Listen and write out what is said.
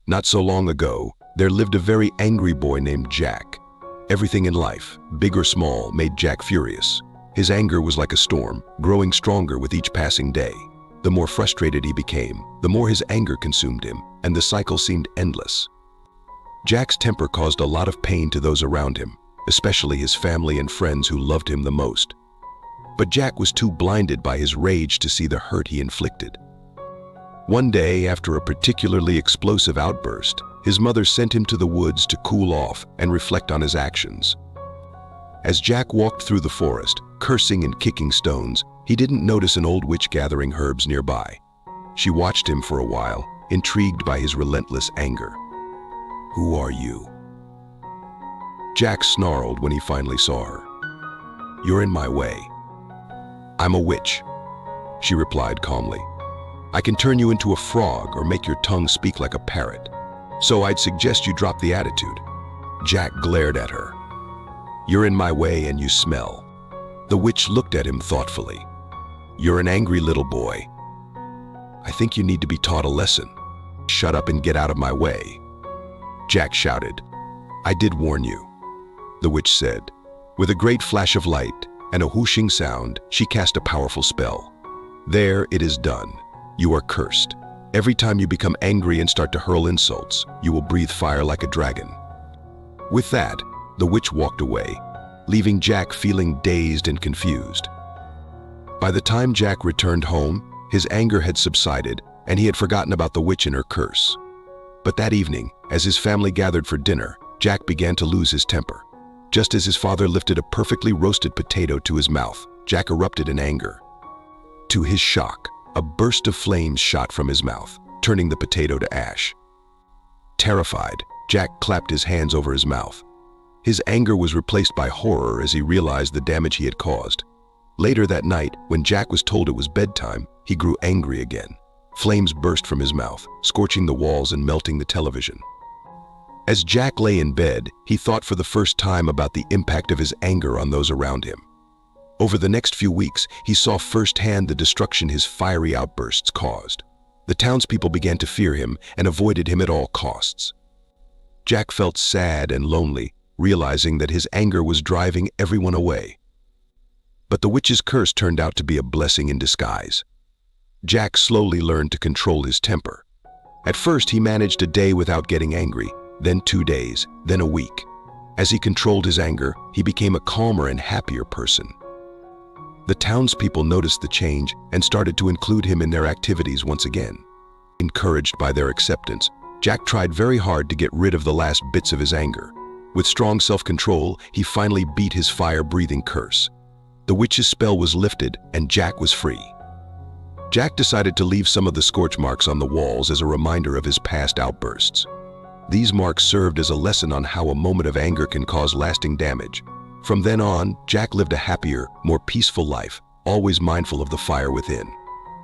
Not so long ago, there lived a very angry boy named Jack. Everything in life, big or small, made Jack furious. His anger was like a storm, growing stronger with each passing day. The more frustrated he became, the more his anger consumed him, and the cycle seemed endless. Jack's temper caused a lot of pain to those around him, especially his family and friends who loved him the most. But Jack was too blinded by his rage to see the hurt he inflicted. One day, after a particularly explosive outburst, his mother sent him to the woods to cool off and reflect on his actions. As Jack walked through the forest, cursing and kicking stones, he didn't notice an old witch gathering herbs nearby. She watched him for a while, intrigued by his relentless anger. "Who are you?" Jack snarled when he finally saw her. "You're in my way." "I'm a witch," she replied calmly. "I can turn you into a frog or make your tongue speak like a parrot. So I'd suggest you drop the attitude." Jack glared at her. "You're in my way and you smell." The witch looked at him thoughtfully. "You're an angry little boy. I think you need to be taught a lesson. Shut up and get out of my way." Jack shouted. "I did warn you," the witch said. With a great flash of light and a whooshing sound, she cast a powerful spell. "There, it is done. You are cursed. Every time you become angry and start to hurl insults, you will breathe fire like a dragon." With that, the witch walked away, leaving Jack feeling dazed and confused. By the time Jack returned home, his anger had subsided and he had forgotten about the witch and her curse. But that evening, as his family gathered for dinner, Jack began to lose his temper. Just as his father lifted a perfectly roasted potato to his mouth, Jack erupted in anger. To his shock, a burst of flames shot from his mouth, turning the potato to ash. Terrified, Jack clapped his hands over his mouth. His anger was replaced by horror as he realized the damage he had caused. Later that night, when Jack was told it was bedtime, he grew angry again. Flames burst from his mouth, scorching the walls and melting the television. As Jack lay in bed, he thought for the first time about the impact of his anger on those around him. Over the next few weeks, he saw firsthand the destruction his fiery outbursts caused. The townspeople began to fear him and avoided him at all costs. Jack felt sad and lonely, realizing that his anger was driving everyone away. But the witch's curse turned out to be a blessing in disguise. Jack slowly learned to control his temper. At first, he managed a day without getting angry, then 2 days, then a week. As he controlled his anger, he became a calmer and happier person. The townspeople noticed the change and started to include him in their activities once again. Encouraged by their acceptance, Jack tried very hard to get rid of the last bits of his anger. With strong self-control, he finally beat his fire-breathing curse. The witch's spell was lifted and Jack was free. Jack decided to leave some of the scorch marks on the walls as a reminder of his past outbursts. These marks served as a lesson on how a moment of anger can cause lasting damage. From then on, Jack lived a happier, more peaceful life, always mindful of the fire within.